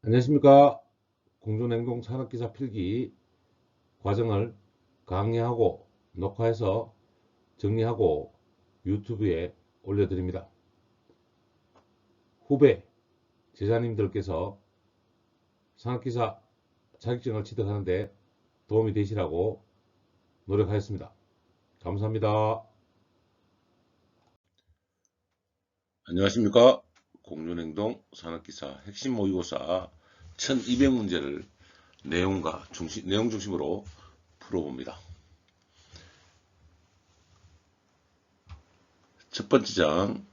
안녕하십니까. 공존행동 산업기사 필기 과정을 강의하고 녹화해서 정리하고 유튜브에 올려드립니다. 후배 제자님들께서 산업기사 자격증을 취득하는데 도움이 되시라고 노력하였습니다. 감사합니다. 안녕하십니까. 공존행동 산업기사 핵심 모의고사 1200문제를 내용 중심으로 풀어봅니다. 첫 번째 장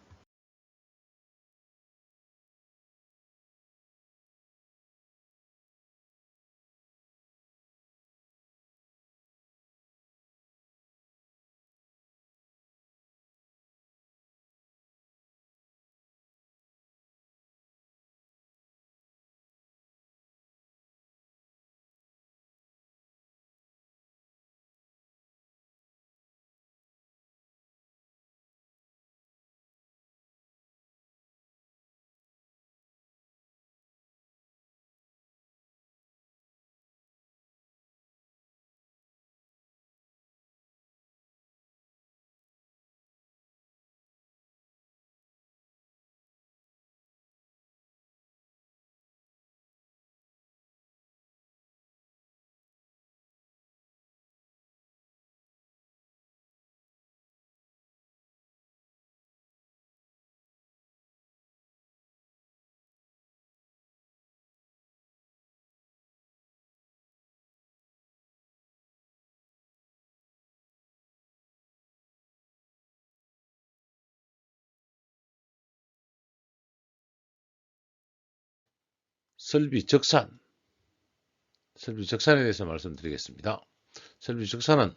설비적산에 대해서 말씀드리겠습니다. 설비적산은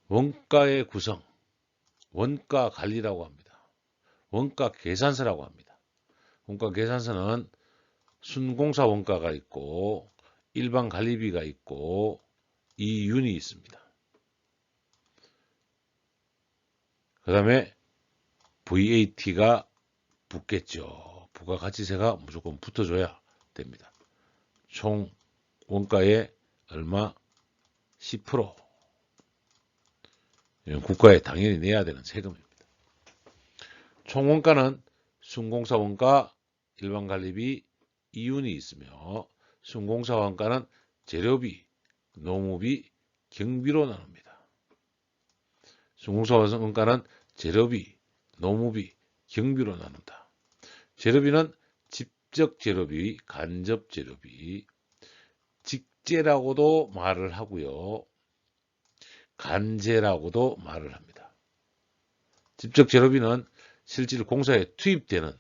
원가의 구성, 원가 관리라고 합니다. 원가 계산서라고 합니다. 원가 계산서는 순공사 원가가 있고 일반 관리비가 있고 이윤이 있습니다. 그 다음에 VAT가 붙겠죠. 부가가치세가 무조건 붙어줘야 됩니다. 총 원가의 얼마? 10%. 국가에 당연히 내야 되는 세금입니다. 총 원가는 순공사 원가, 일반 관리비, 이윤이 있으며 순공사 원가는 재료비, 노무비, 경비로 나눕니다. 순공사 원가는 재료비, 노무비, 경비로 나눈다. 재료비는 직접 재료비, 간접 재료비, 직제라고도 말을 하고요. 간제라고도 말을 합니다. 직접 재료비는 실질 공사에 투입되는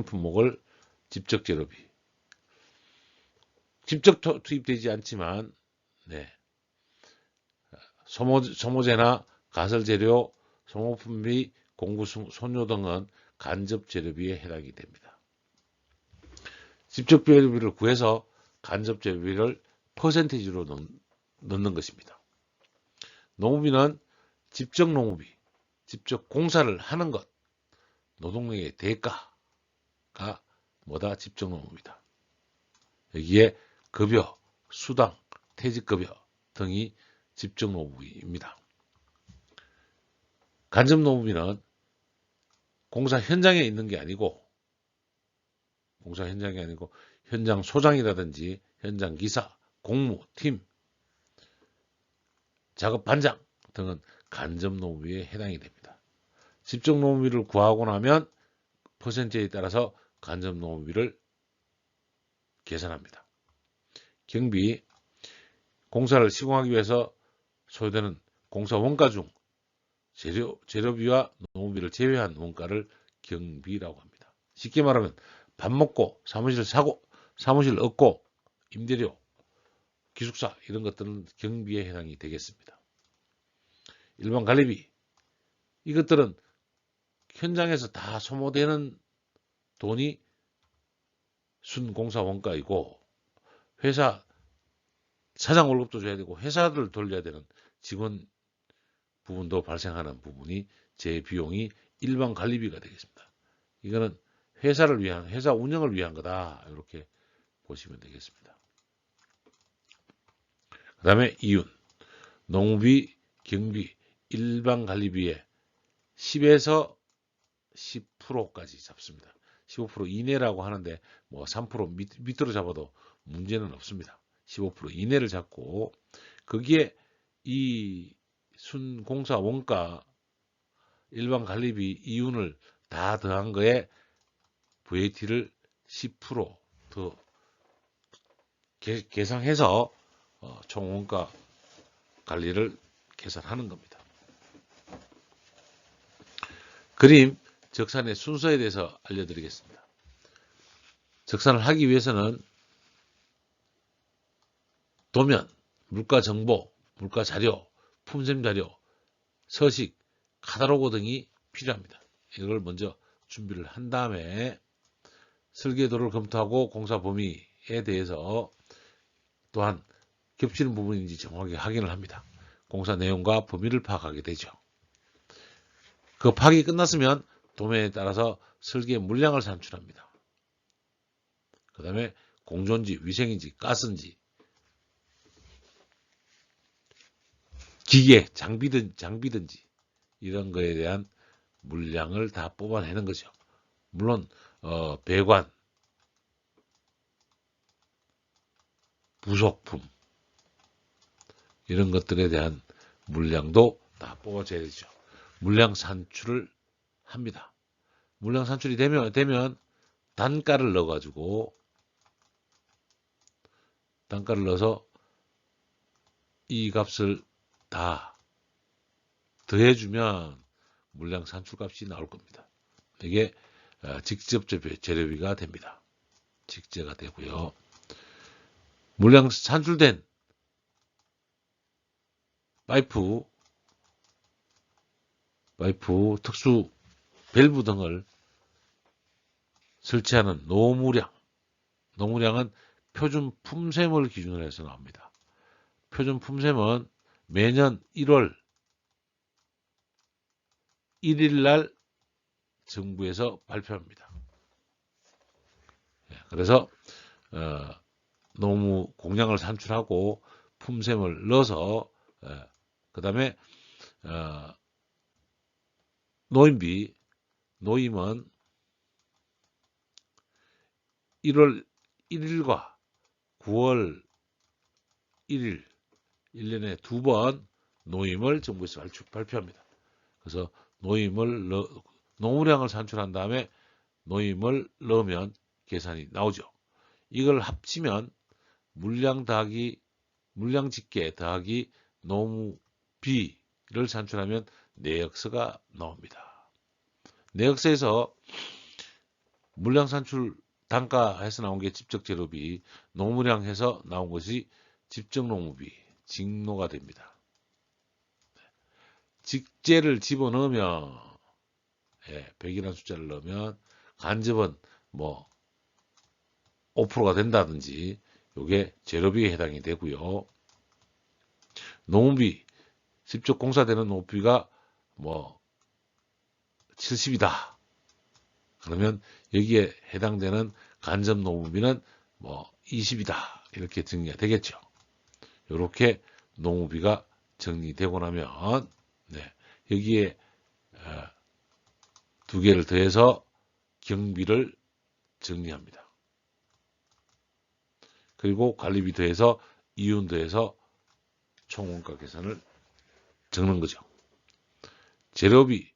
품목을 직접 재료비. 직접 투입되지 않지만 소모재나 가설재료, 소모품비, 공구, 손료 등은 간접 재료비에 해당이 됩니다. 직접 재료비를 구해서 간접 재료비를 퍼센티지로 넣는 것입니다. 노무비는 직접 노무비, 직접 공사를 하는 것, 노동력의 대가가 뭐다? 직접 노무비다. 여기에 급여, 수당, 퇴직급여 등이 직접 노무비입니다. 간접 노무비는 공사 현장에 있는 게 아니고 현장 소장이라든지 현장 기사, 공무, 팀, 작업 반장 등은 간접 노무비에 해당이 됩니다. 직접 노무비를 구하고 나면 퍼센트에 따라서 간접 노무비를 계산합니다. 경비, 공사를 시공하기 위해서 소요되는 공사 원가 중 재료비와 노무비를 제외한 원가를 경비라고 합니다. 쉽게 말하면 밥 먹고 사무실 얻고 임대료, 기숙사 이런 것들은 경비에 해당이 되겠습니다. 일반 관리비, 이것들은 현장에서 다 소모되는 돈이 순공사 원가이고 회사 사장 월급도 줘야 되고 회사를 돌려야 되는 직원 부분도 발생하는 부분이 제 비용이 일반 관리비가 되겠습니다. 이거는 회사를 위한, 회사 운영을 위한 거다. 이렇게 보시면 되겠습니다. 그 다음에 이윤. 농비, 경비, 일반 관리비의 10에서 10%까지 잡습니다. 15% 이내라고 하는데 뭐 3% 밑으로 잡아도 문제는 없습니다. 15% 이내를 잡고 거기에 이 순공사 원가 일반 관리비 이윤을 다 더한 거에 VAT를 10%더 계상해서 총 원가 관리를 계산하는 겁니다. 그림 적산의 순서에 대해서 알려드리겠습니다. 적산을 하기 위해서는 도면, 물가 정보, 물가 자료, 품셈 자료, 서식, 카탈로그 등이 필요합니다. 이걸 먼저 준비를 한 다음에 설계도를 검토하고 공사 범위에 대해서 또한 겹치는 부분인지 정확하게 확인을 합니다. 공사 내용과 범위를 파악하게 되죠. 그 파악이 끝났으면 도면에 따라서 설계 물량을 산출합니다. 그 다음에 공조인지 위생인지 가스인지 기계 장비든지 이런 거에 대한 물량을 다 뽑아내는 거죠. 물론 배관, 부속품 이런 것들에 대한 물량도 다 뽑아줘야 되죠. 물량 산출을 합니다. 물량 산출이 되면 단가를 넣어가지고 단가를 넣어서 이 값을 다 더해주면 물량 산출값이 나올 겁니다. 이게 직접 재료비가 됩니다. 직제가 되고요. 물량 산출된 파이프, 특수 밸브 등을 설치하는 노무량은 표준 품셈을 기준으로 해서 나옵니다. 표준 품셈은 매년 1월 1일 날 정부에서 발표합니다. 그래서 노무 공량을 산출하고 품셈을 넣어서 그 다음에 노임은 1월 1일과 9월 1일 1년에 2번 노임을 정부에서 발표합니다. 그래서 노무량을 산출한 다음에 노임을 넣으면 계산이 나오죠. 이걸 합치면 물량 집계 더하기 노무비를 산출하면 내역서가 나옵니다. 내역서에서 물량 산출 단가해서 나온 게 집적 재료비, 노무량 해서 나온 것이 집적 노무비, 직노가 됩니다. 직제를 집어넣으면 100이라는 숫자를 넣으면 간접은 뭐 5%가 된다든지 이게 재료비에 해당이 되고요. 노무비, 직접 공사되는 노무비가 뭐 70이다. 그러면 여기에 해당되는 간접 노무비는 뭐 20이다. 이렇게 정리가 되겠죠. 이렇게 노무비가 정리되고 나면 여기에 두 개를 더해서 경비를 정리합니다. 그리고 관리비 더해서 이윤 더해서 총원가 계산을 적는 거죠. 재료비,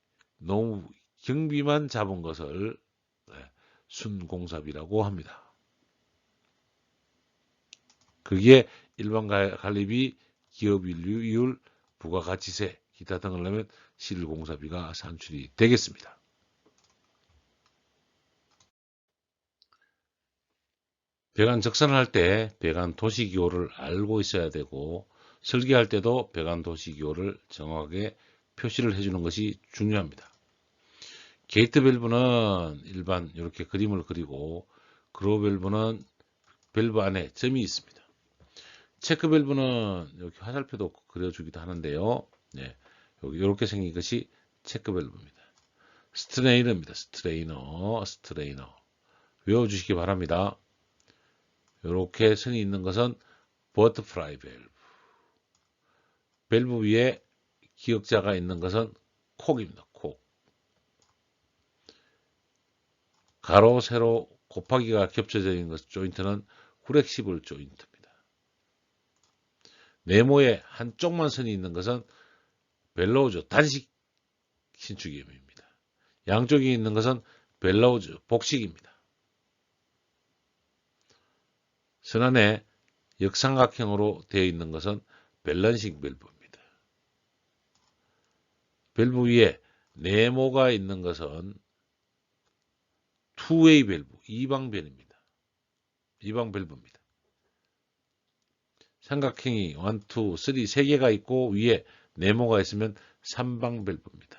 경비만 잡은 것을 순공사비라고 합니다. 거기에 일반 관리비, 기업인류, 부가가치세, 기타 등을 넣으면 실공사비가 산출이 되겠습니다. 배관 적산을 할 때 배관 도시기호를 알고 있어야 되고 설계할 때도 배관 도시기호를 정확하게 표시를 해주는 것이 중요합니다. 게이트 밸브는 일반 이렇게 그림을 그리고 그로우 밸브는 밸브 안에 점이 있습니다. 체크 밸브는 이렇게 화살표도 그려주기도 하는데요. 여기 이렇게 생긴 것이 체크 밸브입니다. 스트레이너입니다. 스트레이너. 외워주시기 바랍니다. 이렇게 선이 있는 것은 버터플라이 밸브. 밸브 위에 기역자가 있는 것은 콕입니다. 콕. 가로, 세로, 곱하기가 겹쳐져 있는 것 조인트는 후렉시블 조인트입니다. 네모에 한쪽만 선이 있는 것은 벨로우즈 단식 신축임입니다. 양쪽에 있는 것은 벨로우즈 복식입니다. 선 안에 역삼각형으로 되어 있는 것은 밸런싱 밸브입니다. 밸브 위에 네모가 있는 것은 투웨이 밸브, 이방변입니다. 이방 밸브입니다. 삼각형이 1, 2, 3, 3개가 있고 위에 네모가 있으면 삼방 밸브입니다.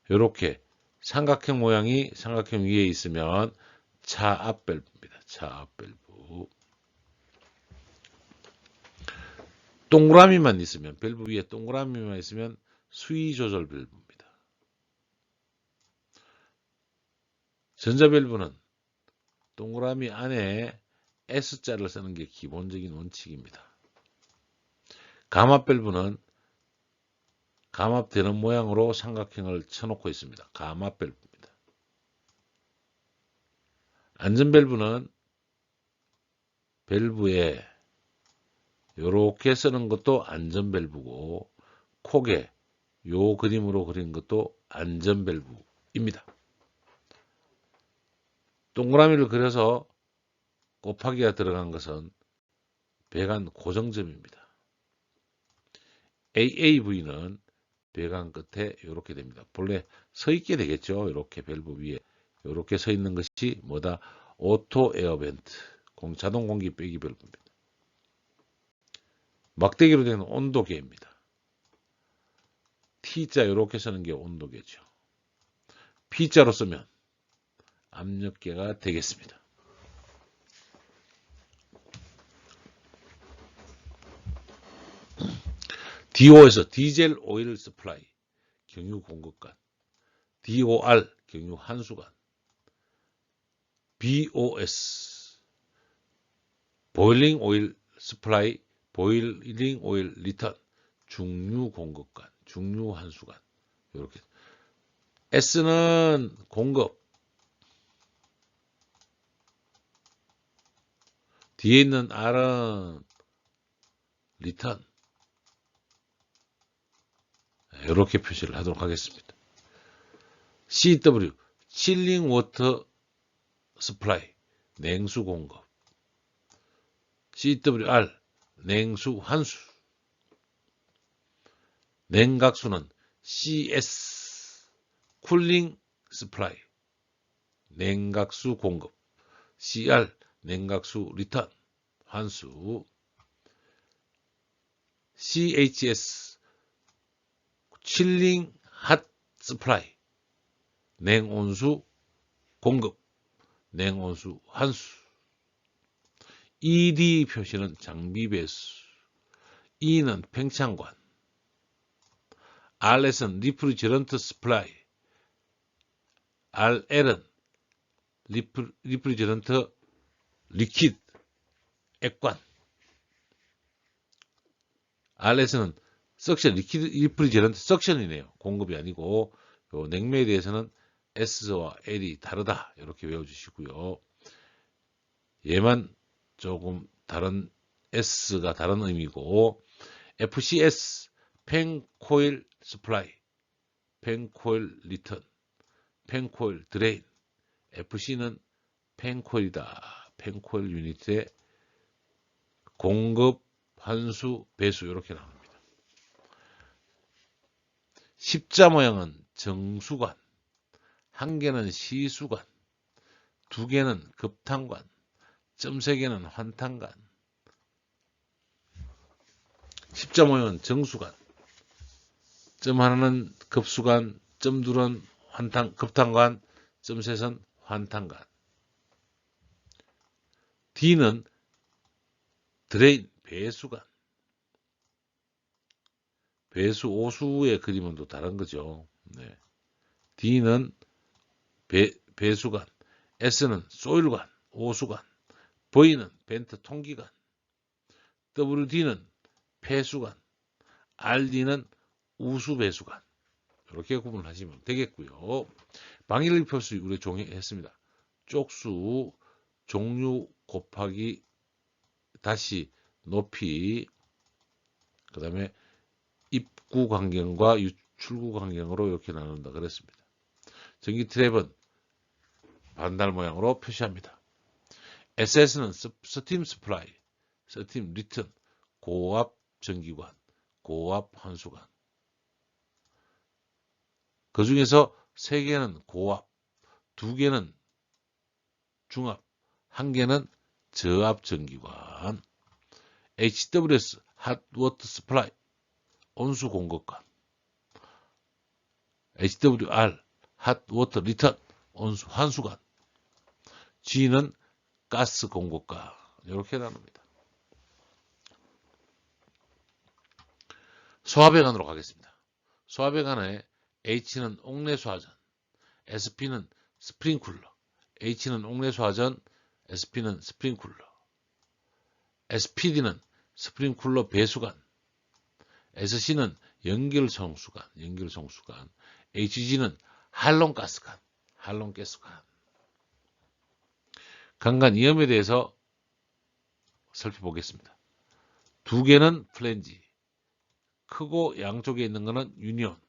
이렇게 삼각형 모양이 삼각형 위에 있으면 차압 밸브입니다. 차압 밸브. 동그라미만 있으면, 밸브 위에 동그라미만 있으면 수위 조절 밸브입니다. 전자 밸브는 동그라미 안에 S자를 쓰는 게 기본적인 원칙입니다. 감압 밸브는 감압되는 모양으로 삼각형을 쳐놓고 있습니다. 감압 밸브입니다. 안전 밸브는 밸브에 이렇게 쓰는 것도 안전 밸브고 콕에 요 그림으로 그린 것도 안전 밸브입니다. 동그라미를 그려서 곱하기가 들어간 것은 배관 고정점입니다. AAV는 배관 끝에 이렇게 됩니다. 본래 서 있게 되겠죠. 이렇게 밸브 위에 이렇게 서 있는 것이 뭐다? 오토 에어 벤트, 자동 공기 빼기 밸브입니다. 막대기로 된 온도계입니다. T자 이렇게 쓰는 게 온도계죠. P자로 쓰면 압력계가 되겠습니다. DO에서 디젤 오일 서플라이 경유 공급관, DOR 경유 환수관, BOS 보일링 오일 서플라이 보일링 오일 리턴 중유 공급관, 중유 환수관. 이렇게 S는 공급, 뒤에 있는 R은 리턴. 이렇게 표시를 하도록 하겠습니다. CW 칠링 워터 스플라이 냉수 공급, CWR 냉수 환수. 냉각수는 CS 쿨링 스플라이 냉각수 공급, CR 냉각수 리턴 환수. CHS 칠링 핫 스플라이 냉온수 공급, 냉온수 환수. ED 표시는 장비 배수, E는 팽창관, RS는 리프리저런트 스플라이, RL은 리프리저런트 리퀴드 액관, RS는 석션 리프리저런트 석션이네요. 공급이 아니고 요 냉매에 대해서는 S와 L이 다르다. 이렇게 외워주시고요. 얘만 조금 다른 S가 다른 의미고 FCS 펜코일 스플라이, 펜코일 리턴, 펜코일 드레인. FC는 펜코일이다. 펜코일 유닛의 공급, 환수, 배수 이렇게 나옵니다. 십자 모양은 정수관, 한 개는 시수관, 두 개는 급탄관, 점 세 개는 환탄관. 십자 모양은 정수관, 점 하나는 급수관, 점 둘은 급탄관, 점 셋은 환탄관. D는 드레인 배수관, 배수, 오수의 그림은 또 다른 거죠. 네. D는 배수관, S는 소일관, 오수관, V는 벤트 통기관, WD는 폐수관, RD는 우수배수관. 이렇게 구분을 하시면 되겠고요. 방일리 표수 우리 정했습니다. 쪽수 종류 곱하기 다시 높이, 그 다음에 입구 간격과 출구 간격으로 이렇게 나눈다 그랬습니다. 전기 트랩은 반달 모양으로 표시합니다. SS는 스팀 스프라이, 스팀 리턴, 고압 전기관, 고압 환수관. 그 중에서 3개는 고압, 2개는 중압, 1개는 저압 전기관. HWS 핫 워터 스프라이, 온수 공급관. HWR 핫 워터 리턴, 온수 환수관. G는 가스 공급관. 이렇게 나눕니다. 소화배관으로 가겠습니다. 소화배관에 H는 옥내소화전, SP는 스프링쿨러, H는 옥내소화전, SP는 스프링쿨러, SPD는 스프링쿨러 배수관, SC는 연결송수관, HG는 할론가스관, 할론가스관. 강간 이염에 대해서 살펴보겠습니다. 2개는 플랜지, 크고 양쪽에 있는 것은 유니온,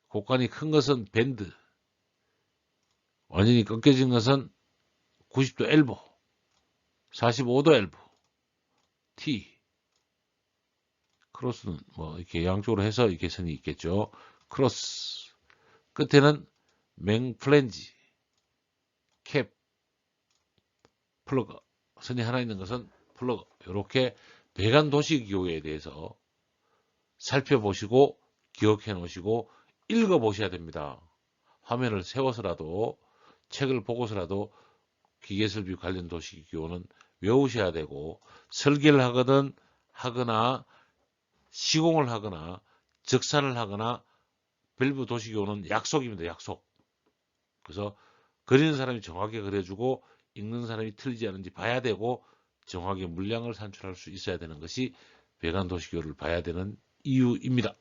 곡간이 큰 것은 밴드, 완전히 꺾여진 것은 90도 엘보, 45도 엘보, T. 크로스는 뭐 이렇게 양쪽으로 해서 이렇게 선이 있겠죠. 크로스. 끝에는 맹플랜지, 캡, 플러그. 선이 하나 있는 것은 플러그. 이렇게 배관 도시기호에 대해서 살펴보시고 기억해 놓으시고 읽어 보셔야 됩니다. 화면을 세워서라도 책을 보고서라도 기계설비 관련 도시기호는 외우셔야 되고, 설계를 하거나 시공을 하거나 적산을 하거나 밸브 도시기호는 약속입니다. 약속. 그래서 그리는 사람이 정확하게 그려주고 읽는 사람이 틀리지 않은지 봐야 되고 정확하게 물량을 산출할 수 있어야 되는 것이 배관 도시기호를 봐야 되는 이유입니다.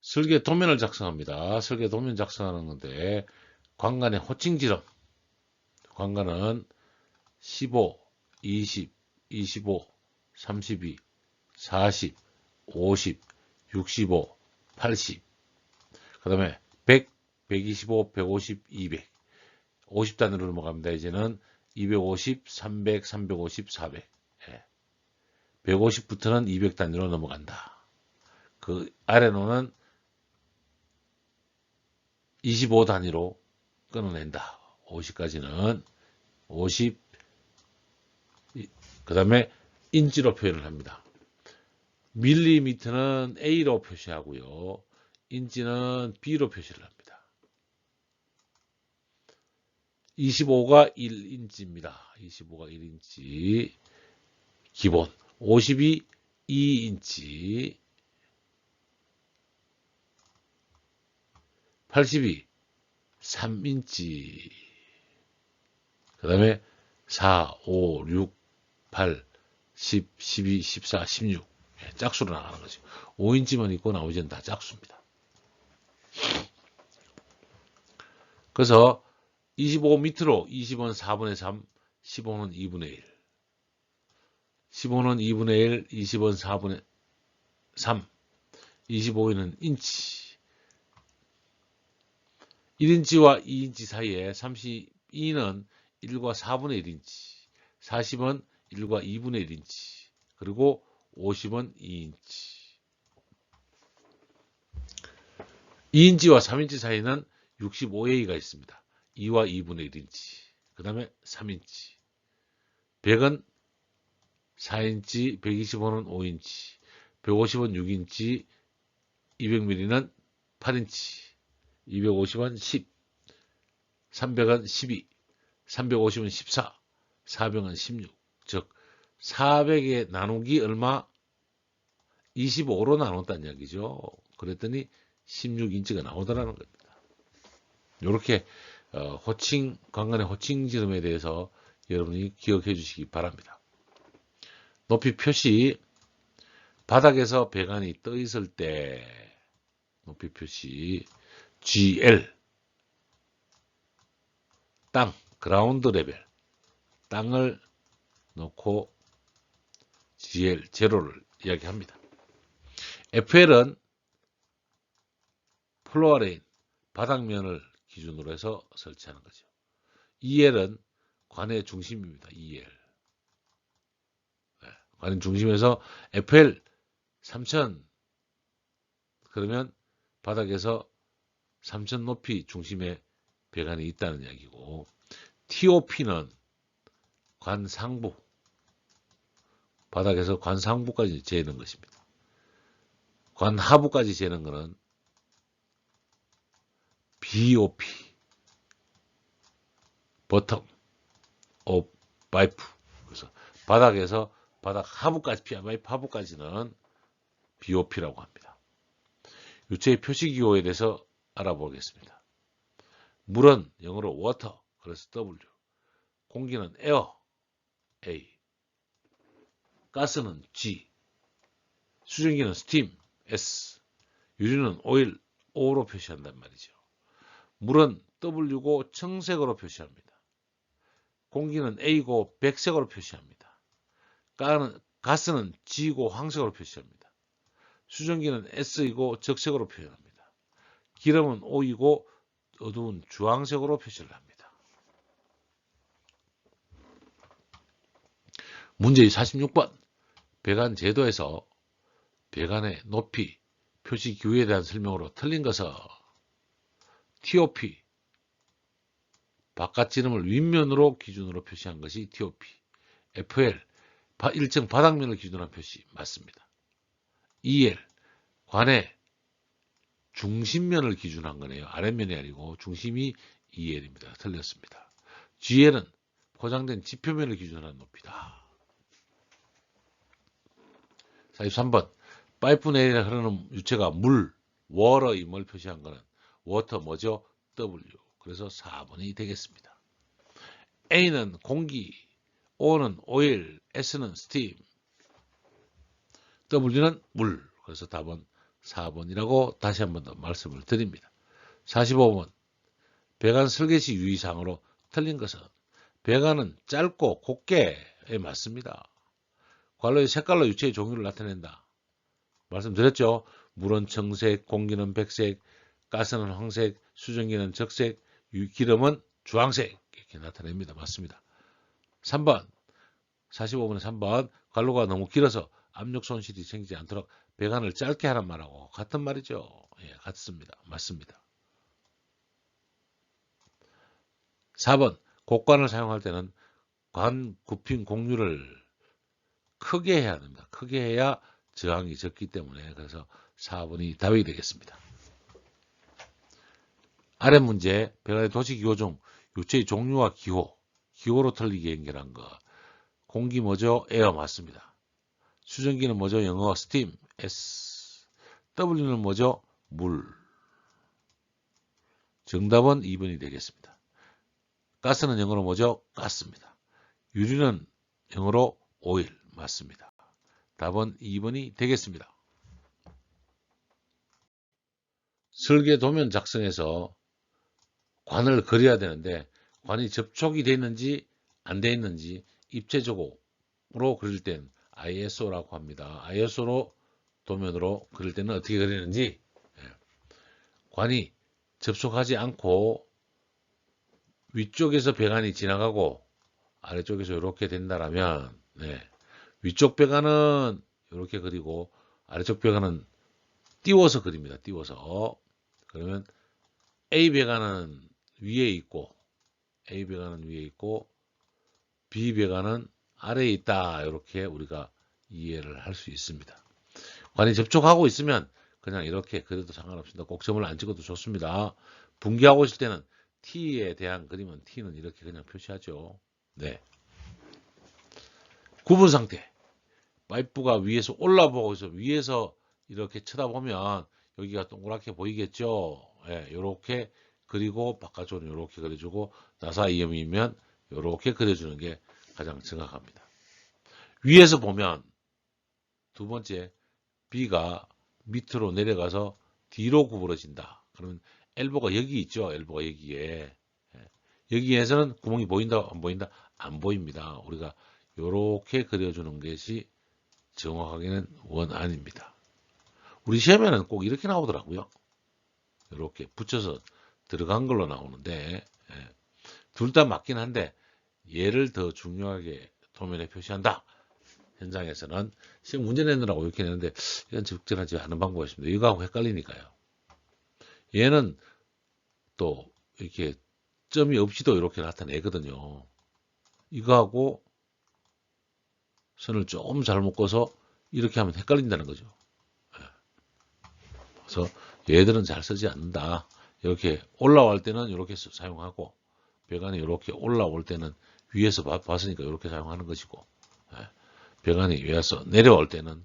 설계 도면을 작성합니다. 설계 도면 작성하는 건데 관간의 호칭 지름, 관간은 15, 20, 25, 32, 40, 50, 65, 80, 그 다음에 100, 125, 150, 200, 50단위로 넘어갑니다. 이제는 250, 300, 350, 400, 150부터는 200단위로 넘어간다. 그 아래로는 25단위로 끊어낸다. 50까지는 50, 그 다음에 인치로 표현을 합니다. 밀리미터는 A로 표시하고요. 인치는 B로 표시를 합니다. 25가 1인치입니다. 25가 1인치 기본, 50이 2인치, 80이 3인치, 그 다음에 4, 5, 6, 8, 10, 12, 14, 16 짝수로 나가는 거죠. 5인치만 있고 나머지는 다 짝수입니다. 그래서 25 밑으로 20은 4분의 3, 15는 2분의 1, 15는 2분의 1, 20은 4분의 3, 25에는 인치, 1인치와 2인치 사이에 32는 1과 4분의 1인치, 40은 1과 2분의 1인치, 그리고 50은 2인치. 2인치와 3인치 사이는 65A가 있습니다. 2와 2분의 1인치. 그 다음에 3인치. 100은 4인치, 125는 5인치, 150은 6인치, 200mm는 8인치, 250은 10, 300은 12, 350은 14, 400은 16. 즉 400에 나누기 얼마? 25로 나눴다는 이야기죠. 그랬더니 16인치가 나오더라는 겁니다. 이렇게 호칭, 관간의 호칭 지름에 대해서 여러분이 기억해 주시기 바랍니다. 높이 표시, 바닥에서 배관이 떠 있을 때 높이 표시 GL, 땅, 그라운드 레벨, 땅을 놓고 GL, 제로를 이야기합니다. FL은 플로어레인, 바닥면을 기준으로 해서 설치하는 거죠. EL은 관의 중심입니다. EL. 관의 중심에서 FL 3000 그러면 바닥에서 3000 높이 중심에 배관이 있다는 이야기고, TOP는 관 상부, 바닥에서 관 상부까지 재는 것입니다. 관 하부까지 재는 것은 BOP, 버텀 옵 파이프. 그래서 바닥에서 바닥 하부까지, 파이프 하부까지는 BOP라고 합니다. 유체의 표시기호에 대해서 알아보겠습니다. 물은 영어로 water, 그래서 W, 공기는 air, A, 가스는 G, 수증기는 steam, S, 유리는 oil, O로 표시한단 말이죠. 물은 W고 청색으로 표시합니다. 공기는 A고 백색으로 표시합니다. 가스는 G고 황색으로 표시합니다. 수증기는 S이고 적색으로 표현합니다. 기름은 O이고 어두운 주황색으로 표시를 합니다. 문제 46번. 배관 제도에서 배관의 높이, 표시 기호에 대한 설명으로 틀린 것은 TOP, 바깥 지름을 윗면으로 기준으로 표시한 것이 TOP, FL, 일정 바닥면을 기준으로 한 표시 맞습니다. EL, 관의 중심면을 기준한 거네요. 아랫면이 아니고 중심이 EL입니다. 틀렸습니다. GL은 포장된 지표면을 기준한 높이다. 43번. 파이프 내에 흐르는 유체가 물, 워러임을 표시한 것은 워터 뭐죠? W. 그래서 4번이 되겠습니다. A는 공기, O는 오일, S는 스팀, W는 물. 그래서 답은 4번이라고 다시 한 번 더 말씀을 드립니다. 45번. 배관 설계시 유의사항으로 틀린 것은 배관은 짧고 곱게에 맞습니다. 관로의 색깔로 유체의 종류를 나타낸다. 말씀드렸죠. 물은 청색, 공기는 백색, 가스는 황색, 수증기는 적색, 기름은 주황색 이렇게 나타냅니다. 맞습니다. 3번, 45번에 3번. 관로가 너무 길어서 압력 손실이 생기지 않도록 배관을 짧게 하란 말하고 같은 말이죠. 예, 같습니다. 맞습니다. 4번, 곡관을 사용할 때는 관 굽힌 공률을 크게 해야 됩니다. 크게 해야 저항이 적기 때문에. 그래서 4번이 답이 되겠습니다. 아래 문제, 배관의 도식기호 중 유체의 종류와 기호로 틀리게 연결한 거. 공기 뭐죠? 에어 맞습니다. 수증기는 뭐죠? 영어 스팀, S. W는 뭐죠? 물. 정답은 2번이 되겠습니다. 가스는 영어로 뭐죠? 가스입니다. 유리는 영어로 오일 맞습니다. 답은 2번이 되겠습니다. 설계 도면 작성해서 관을 그려야 되는데 관이 접촉이 되어 있는지 안 되어 있는지 입체적으로 그릴 땐 ISO라고 합니다. ISO로 도면으로 그릴 때는 어떻게 그리는지, 관이 접촉하지 않고 위쪽에서 배관이 지나가고 아래쪽에서 이렇게 된다라면, 위쪽 배관은 이렇게 그리고 아래쪽 배관은 띄워서 그립니다. 띄워서. 그러면 A 배관은 위에 있고 B 배관은 아래에 있다. 이렇게 우리가 이해를 할 수 있습니다. 관이 접촉하고 있으면 그냥 이렇게 그려도 상관없습니다. 꼭 점을 안 찍어도 좋습니다. 분기하고 있을 때는 T에 대한 그림은 T는 이렇게 그냥 표시하죠. 네. 구분 상태. 파이프가 위에서 올라보고 있어. 위에서 이렇게 쳐다보면 여기가 동그랗게 보이겠죠. 이렇게 그리고 바깥쪽으로 이렇게 그려주고 나사 이음이면 이렇게 그려주는 게 가장 정확합니다. 위에서 보면 두 번째 B가 밑으로 내려가서 뒤로 구부러진다. 그러면 엘보가 여기 있죠. 엘보가 여기에. 여기에서는 구멍이 보인다, 안 보인다? 안 보입니다. 우리가 이렇게 그려주는 것이 정확하게는 원안입니다. 우리 시험에는 꼭 이렇게 나오더라고요. 이렇게 붙여서 들어간 걸로 나오는데, 둘 다 맞긴 한데 얘를 더 중요하게 도면에 표시한다. 현장에서는 시험 문제 내느라고 이렇게 내는데 이건 적절하지 않은 방법이 있습니다. 이거하고 헷갈리니까요. 얘는 또 이렇게 점이 없이도 이렇게 나타내거든요. 이거하고 선을 좀 잘못 꺼서 이렇게 하면 헷갈린다는 거죠. 그래서 얘들은 잘 쓰지 않는다. 이렇게 올라올 때는 이렇게 사용하고 배관이 이렇게 올라올 때는 위에서 봤으니까 이렇게 사용하는 것이고, 배관이 위에서 내려올 때는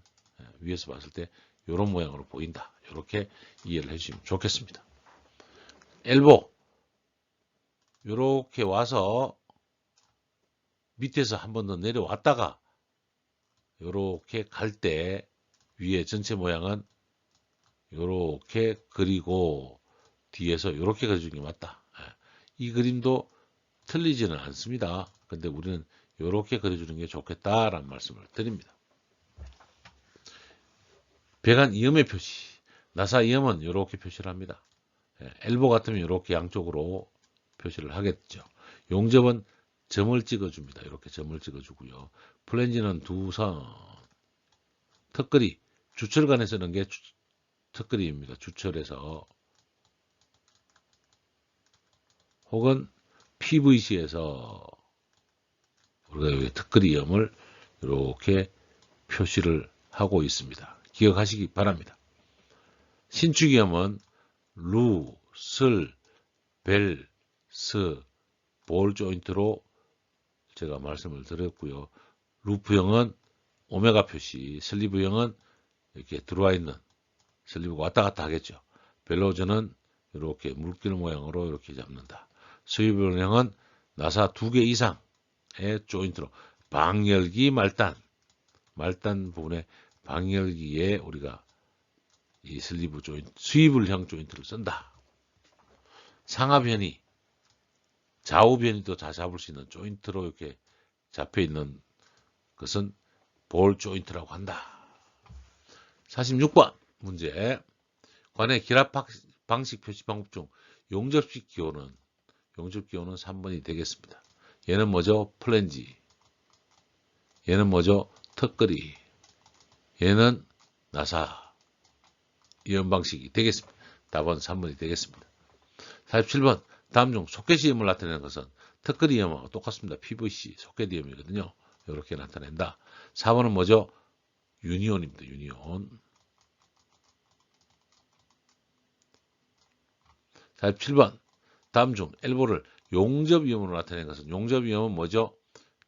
위에서 봤을 때 이런 모양으로 보인다. 이렇게 이해를 해주시면 좋겠습니다. 엘보 이렇게 와서 밑에서 한 번 더 내려왔다가 이렇게 갈 때 위에 전체 모양은 이렇게 그리고 뒤에서 이렇게 그려주는 게 맞다. 이 그림도 틀리지는 않습니다. 근데 우리는 이렇게 그려주는 게 좋겠다라는 말씀을 드립니다. 배관 이음의 표시. 나사 이음은 이렇게 표시를 합니다. 엘보 같으면 이렇게 양쪽으로 표시를 하겠죠. 용접은 점을 찍어줍니다. 이렇게 점을 찍어주고요. 플랜지는 두 선, 턱걸이, 주철간에 쓰는 게 턱걸이입니다. 주철에서 혹은 PVC에서 우리가 여기 턱걸이염을 이렇게 표시를 하고 있습니다. 기억하시기 바랍니다. 신축염은 루, 슬, 벨, 스, 볼 조인트로 제가 말씀을 드렸고요. 루프형은 오메가 표시, 슬리브형은 이렇게 들어와 있는 슬리브가 왔다 갔다 하겠죠. 벨로즈는 이렇게 물길 모양으로 이렇게 잡는다. 스위블형은 나사 2개 이상의 조인트로 방열기 말단 부분에 방열기에 우리가 이 슬리브 조인트, 스위블형 조인트를 쓴다. 상하변이, 좌우변이도 다 잡을 수 있는 조인트로 이렇게 잡혀 있는 것은 볼 조인트라고 한다. 46번 문제. 관의 결합 방식 표시 방법 중 용접식 기호는 3번이 되겠습니다. 얘는 뭐죠? 플랜지. 얘는 뭐죠? 턱걸이. 얘는 나사. 이런 방식이 되겠습니다. 답은 3번이 되겠습니다. 47번. 다음 중 소켓이음을 나타내는 것은 턱걸이음하고 똑같습니다. PVC 소켓이음이거든요. 이렇게 나타낸다. 4번은 뭐죠? 유니온입니다. 유니온. 47번. 다음 중 엘보를 용접 위험으로 나타낸 것은, 용접 위험은 뭐죠?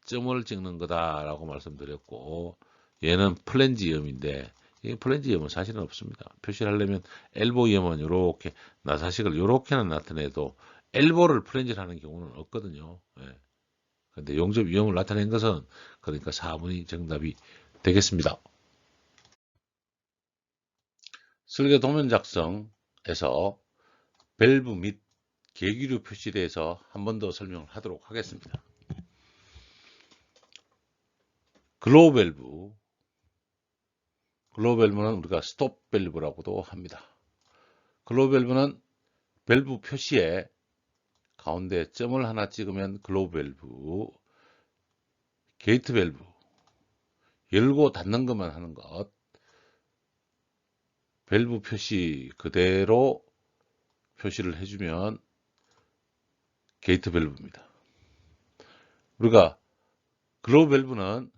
점을 찍는 거다라고 말씀드렸고, 얘는 플랜지 위험인데, 이 플랜지 위험은 사실은 없습니다. 표시를 하려면 엘보 위험은 이렇게 나사식을 이렇게는 나타내도 엘보를 플랜지를 하는 경우는 없거든요. 예. 근데 용접 위험을 나타낸 것은, 그러니까 4번이 정답이 되겠습니다. 설계 도면 작성에서 밸브 및 계기류 표시에 대해서 한 번 더 설명을 하도록 하겠습니다. 글로우 밸브는 우리가 스톱 밸브라고도 합니다. 글로우 밸브는 밸브 표시에 가운데 점을 하나 찍으면 글로우 밸브, 게이트 밸브, 열고 닫는 것만 하는 것, 밸브 표시 그대로 표시를 해주면 게이트 밸브입니다. 우리가 글로우 밸브는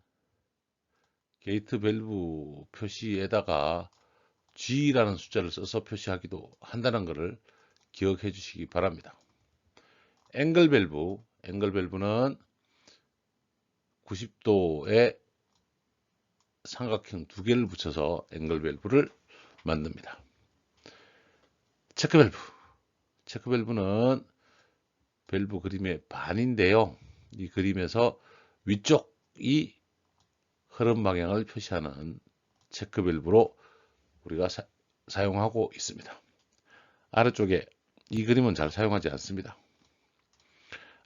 게이트 밸브 표시에다가 G라는 숫자를 써서 표시하기도 한다는 것을 기억해 주시기 바랍니다. 앵글 밸브는 90도의 삼각형 두 개를 붙여서 앵글 밸브를 만듭니다. 체크 밸브는 밸브 그림의 반인데요. 이 그림에서 위쪽이 흐름 방향을 표시하는 체크 밸브로 우리가 사용하고 있습니다. 아래쪽에 이 그림은 잘 사용하지 않습니다.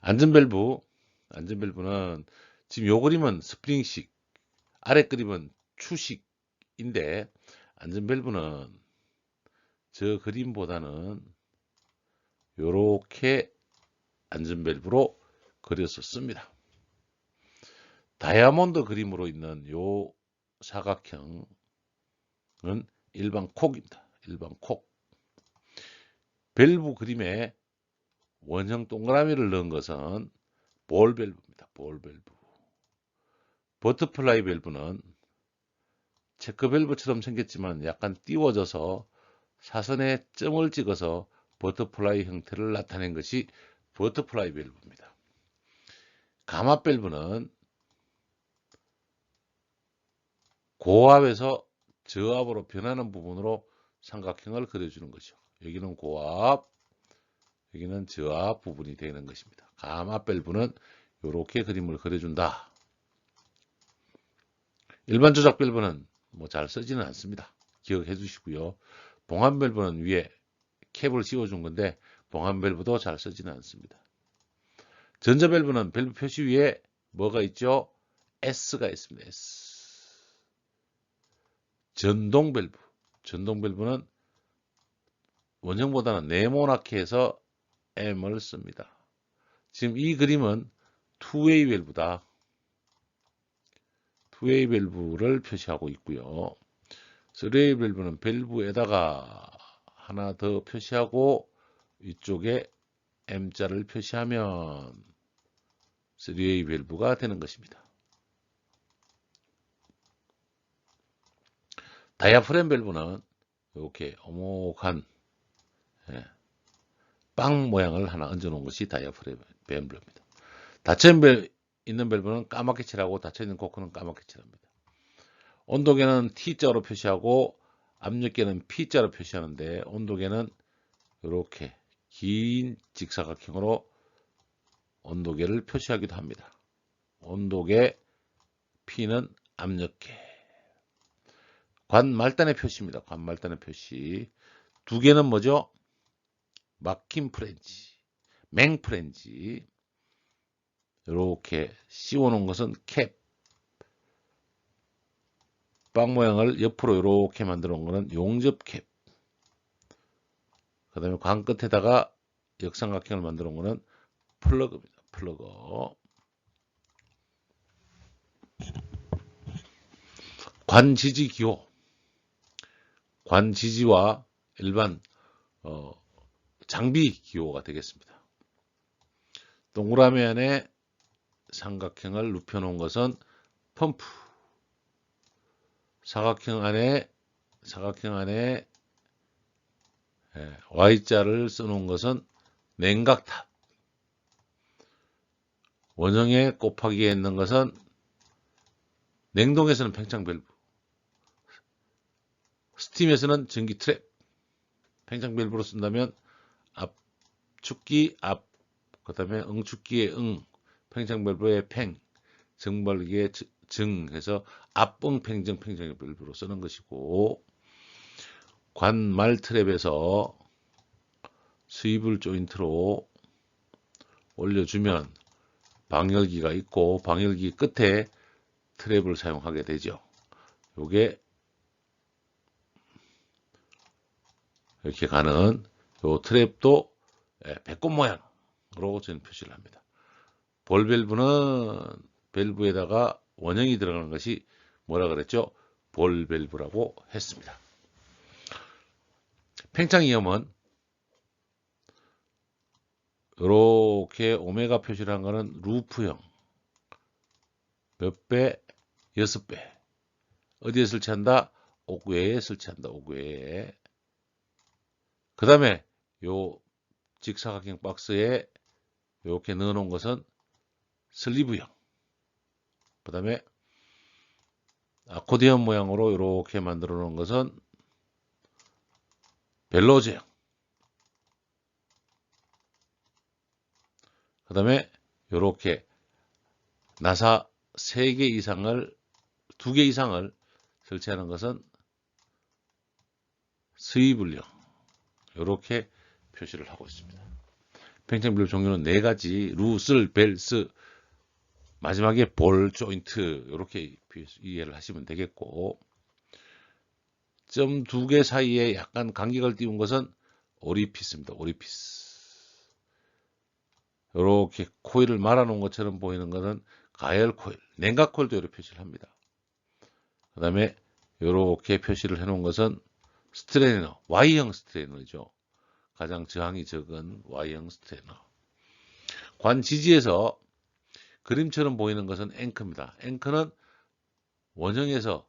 안전 밸브는 지금 요 그림은 스프링식, 아래 그림은 추식인데, 안전 밸브는 저 그림보다는 요렇게 안전 밸브로 그려서 씁니다. 다이아몬드 그림으로 있는 요 사각형은 일반 콕입니다. 일반 콕. 밸브 그림에 원형 동그라미를 넣은 것은 볼 밸브입니다. 볼 밸브. 버터플라이 밸브는 체크 밸브처럼 생겼지만 약간 띄워져서 사선에 점을 찍어서 버터플라이 형태를 나타낸 것이 버터플라이 밸브입니다. 가마 밸브는 고압에서 저압으로 변하는 부분으로 삼각형을 그려주는 것이죠. 여기는 고압, 여기는 저압 부분이 되는 것입니다. 가마 밸브는 이렇게 그림을 그려준다. 일반 조작 밸브는 뭐 잘 쓰지는 않습니다. 기억해 주시고요. 봉합 밸브는 위에 캡을 씌워준 건데, 봉합 밸브도 잘 쓰지는 않습니다. 전자 밸브는 밸브 표시 위에 뭐가 있죠? S가 있습니다. S. 전동 밸브는 원형보다는 네모나게 해서 M을 씁니다. 지금 이 그림은 투웨이 밸브다. 투웨이 밸브를 표시하고 있고요. 3웨이 밸브는 밸브에다가 하나 더 표시하고 위쪽에 M자를 표시하면 3웨이 밸브가 되는 것입니다. 다이아프램 밸브는 이렇게 오목한 빵 모양을 하나 얹어 놓은 것이 다이아프램 밸브입니다. 닫혀 있는 밸브는 까맣게 칠하고 닫혀 있는 코크는 까맣게 칠합니다. 온도계는 T자로 표시하고 압력계는 P자로 표시하는데, 온도계는 이렇게 긴 직사각형으로 온도계를 표시하기도 합니다. 온도계, P는 압력계. 관 말단의 표시입니다. 관 말단의 표시. 두 개는 뭐죠? 막힌 프렌지, 맹 프렌지. 이렇게 씌워 놓은 것은 캡. 빵 모양을 옆으로 이렇게 만들어 놓은 것은 용접 캡. 그 다음에 관 끝에다가 역삼각형을 만들어 놓은 것은 플러그입니다. 플러그. 관지지 기호. 관지지와 일반 장비 기호가 되겠습니다. 동그라미 안에 삼각형을 눕혀 놓은 것은 펌프. 사각형 안에 Y자를 써놓은 것은 냉각탑. 원형에 곱하기에 있는 것은 냉동에서는 팽창 밸브, 스팀에서는 전기 트랩. 팽창 밸브로 쓴다면 압축기 압, 그 다음에 응축기의 응, 팽창 밸브의 팽, 증발기의 증 해서 압응 팽정 팽창 밸브로 쓰는 것이고, 관말 트랩에서 수입을 조인트로 올려주면 방열기가 있고 방열기 끝에 트랩을 사용하게 되죠. 요게 이렇게 가는 요 트랩도 배꼽 모양으로 저는 표시를 합니다. 볼 밸브는 밸브에다가 원형이 들어가는 것이 뭐라 그랬죠? 볼 밸브라고 했습니다. 팽창 이염은 이렇게 오메가 표시를 한 거는 루프형 몇 배? 6배. 어디에 설치한다? 옥외에 설치한다. 옥외에. 그 다음에 요 직사각형 박스에 이렇게 넣어놓은 것은 슬리브형. 그 다음에 아코디언 모양으로 이렇게 만들어 놓은 것은 벨로제형. 그 다음에 이렇게 나사 3개 이상을 2개 이상을 설치하는 것은 스위블형. 이렇게 표시를 하고 있습니다. 팽창 밸브 종류는 4가지, 루슬, 벨스, 마지막에 볼 조인트 이렇게 이해를 하시면 되겠고, 점 2개 사이에 약간 간격을 띄운 것은 오리피스입니다. 오리피스. 이렇게 코일을 말아놓은 것처럼 보이는 것은 가열 코일, 냉각 코일도 이렇게 표시를 합니다. 그 다음에 이렇게 표시를 해놓은 것은 스트레이너, Y형 스트레이너죠. 가장 저항이 적은 Y형 스트레이너. 관 지지에서 그림처럼 보이는 것은 앵커입니다. 앵커는 원형에서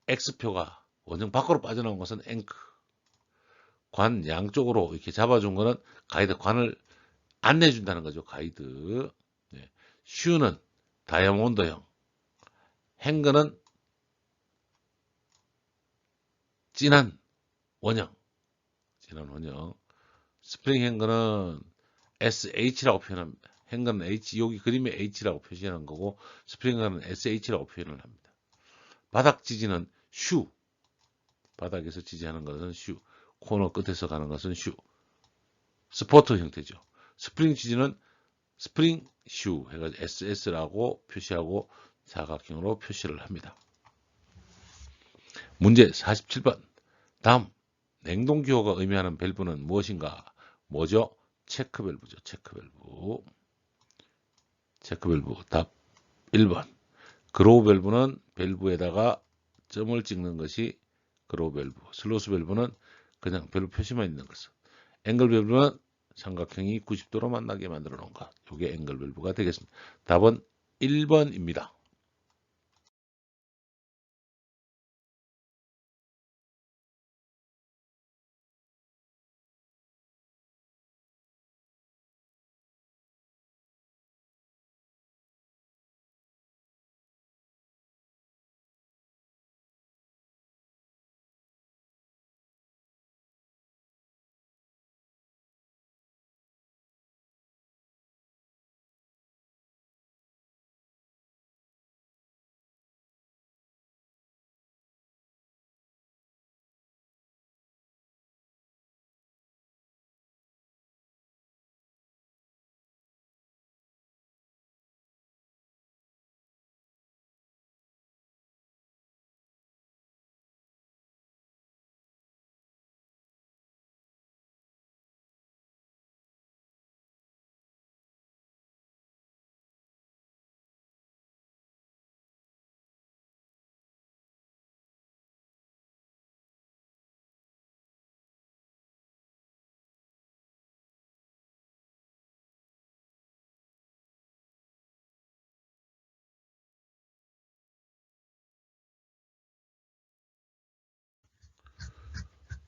X표가 원형 밖으로 빠져나온 것은 앵커. 관 양쪽으로 이렇게 잡아준 거는 가이드, 관을 안내해준다는 거죠. 가이드. 네. 슈는 다이아몬드형. 행거는 진한 원형. 진한 원형. 스프링 행거는 SH라고 표현합니다. 행거는 H, 여기 그림에 H라고 표시하는 거고, 스프링 행거는 SH라고 표현을 합니다. 바닥 지지는 슈. 바닥에서 지지하는 것은 슈. 코너 끝에서 가는 것은 슈. 스포트 형태죠. 스프링 지지는 스프링 슈 해가지고 SS라고 표시하고 사각형으로 표시를 합니다. 문제 47번. 다음 냉동 기호가 의미하는 밸브는 무엇인가? 뭐죠? 체크 밸브죠. 체크 밸브. 체크 밸브. 답 1번. 그로우 밸브는 밸브에다가 점을 찍는 것이 그로우 밸브. 슬로스 밸브는 그냥 밸브 표시만 있는 것은. 앵글 밸브는 삼각형이 90도로 만나게 만들어 놓은 것. 이게 앵글 밸브가 되겠습니다. 답은 1번입니다.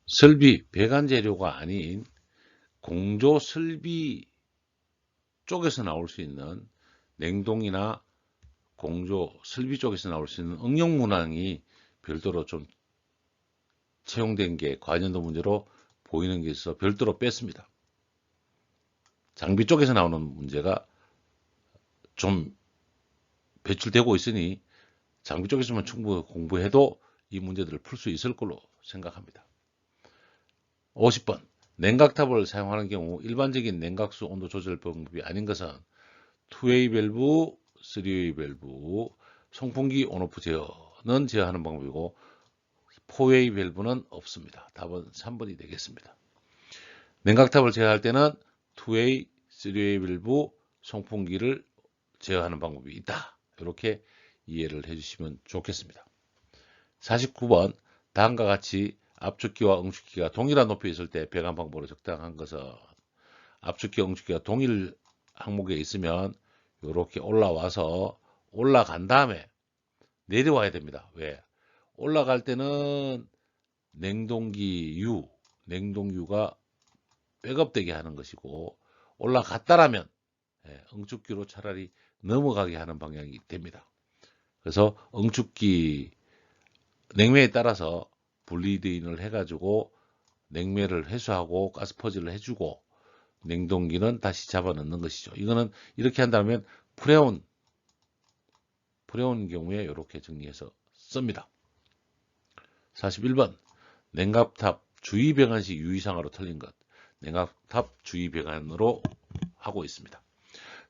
설비, 배관 재료가 아닌 공조 설비 쪽에서 나올 수 있는 냉동이나 공조, 설비 쪽에서 나올 수 있는 응용 문항이 별도로 좀 채용된 게 관연도 문제로 보이는 게 있어서 별도로 뺐습니다. 장비 쪽에서 나오는 문제가 좀 배출되고 있으니 장비 쪽에서만 충분히 공부해도 이 문제들을 풀 수 있을 걸로 생각합니다. 50번. 냉각탑을 사용하는 경우 일반적인 냉각수 온도 조절 방법이 아닌 것은 투웨이 밸브, 쓰리웨이 밸브, 송풍기 온오프 제어는 제어하는 방법이고 포웨이 밸브는 없습니다. 답은 3번이 되겠습니다. 냉각탑을 제어할 때는 투웨이, 쓰리웨이 밸브, 송풍기를 제어하는 방법이 있다. 이렇게 이해를 해주시면 좋겠습니다. 49번. 다음과 같이 압축기와 응축기가 동일한 높이에 있을 때 배관 방법으로 적당한 것은 압축기와 응축기가 동일 항목에 있으면 이렇게 올라와서 올라간 다음에 내려와야 됩니다. 왜? 올라갈 때는 냉동유가 백업되게 하는 것이고 올라갔다라면 응축기로 차라리 넘어가게 하는 방향이 됩니다. 그래서 응축기 냉매에 따라서 분리대인을 해가지고 냉매를 해소하고 가스 퍼즐을 해주고 냉동기는 다시 잡아넣는 것이죠. 이거는 이렇게 한다면 프레온 경우에 이렇게 정리해서 씁니다. 41번. 냉각탑 주위 배관시 유의사항으로 틀린 것. 냉각탑 주위 배관으로 하고 있습니다.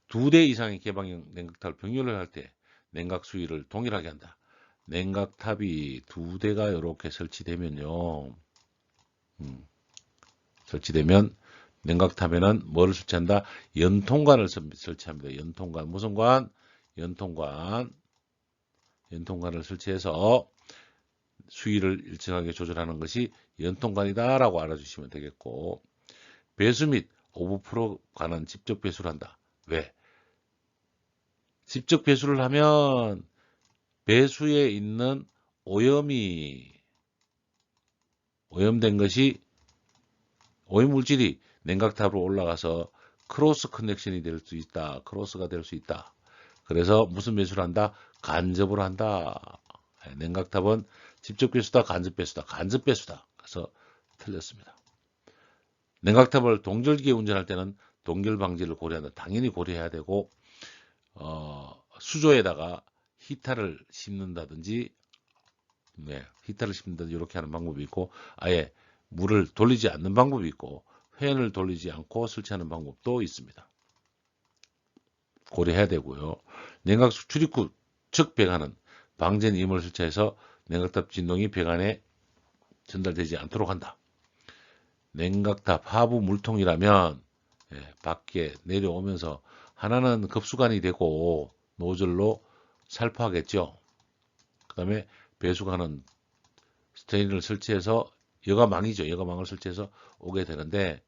2대 이상의 개방형 냉각탑을 병렬을 할 때 냉각 수위를 동일하게 한다. 냉각탑이 2대가 이렇게 설치되면요. 설치되면 냉각탑에는 뭐를 설치한다? 연통관을 설치합니다. 연통관. 무슨 관? 연통관을 설치해서 수위를 일정하게 조절하는 것이 연통관이다라고 알아주시면 되겠고, 배수 및 오버프로 관은 직접 배수를 한다. 왜? 직접 배수를 하면 배수에 있는 오염된 것이 오염물질이 냉각탑으로 올라가서 크로스 커넥션이 될 수 있다. 크로스가 될 수 있다. 그래서 무슨 배수를 한다? 간접으로 한다. 냉각탑은 직접 배수다, 간접 배수다. 간접 배수다. 그래서 틀렸습니다. 냉각탑을 동절기에 운전할 때는 동결 방지를 고려한다. 당연히 고려해야 되고 수조에다가 히타를 심는다든지 이렇게 하는 방법이 있고 아예 물을 돌리지 않는 방법이 있고 회원을 돌리지 않고 설치하는 방법도 있습니다. 고려해야 되고요. 냉각수 출입구 측 배관은 방전 임을 설치해서 냉각탑 진동이 배관에 전달되지 않도록 한다. 냉각탑 하부 물통이라면 밖에 내려오면서 하나는 급수관이 되고 노즐로 살포하겠죠. 그 다음에 배수관은 스테인을 설치해서 여가망을 설치해서 오게 되는데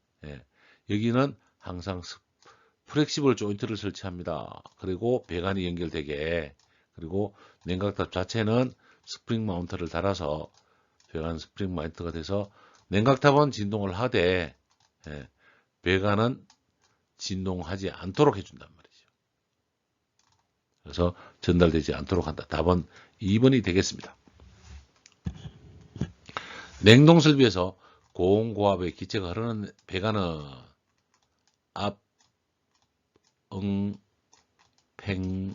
여기는 항상 플렉시블 조인트를 설치합니다. 그리고 배관이 연결되게 그리고 냉각탑 자체는 스프링 마운트를 달아서 배관 스프링 마운트가 돼서 냉각탑은 진동을 하되 배관은 진동하지 않도록 해준단 말이죠. 그래서 전달되지 않도록 한다. 답은 2번이 되겠습니다. 냉동 설비에서 고온고압의 기체가 흐르는 배관은 압, 응, 팽,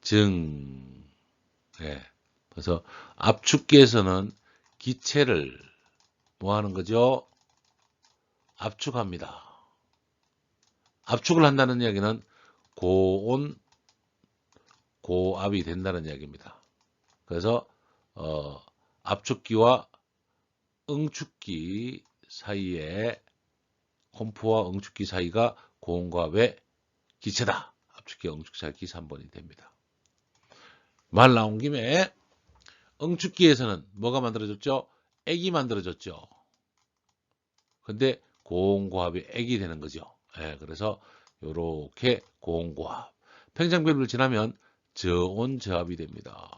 정. 그래서 압축기에서는 기체를 뭐 하는 거죠? 압축합니다. 압축을 한다는 이야기는 고온, 고압이 된다는 이야기입니다. 그래서 압축기와 응축기 사이에 콤프와 응축기 사이가 고온고압의 기체다. 압축기와 응축기 사이 기 3번이 됩니다. 말 나온 김에 응축기에서는 뭐가 만들어졌죠? 액이 만들어졌죠. 근데 고온고압이 액이 되는 거죠. 그래서 이렇게 고온고압. 팽창밸브를 지나면 저온 저압이 됩니다.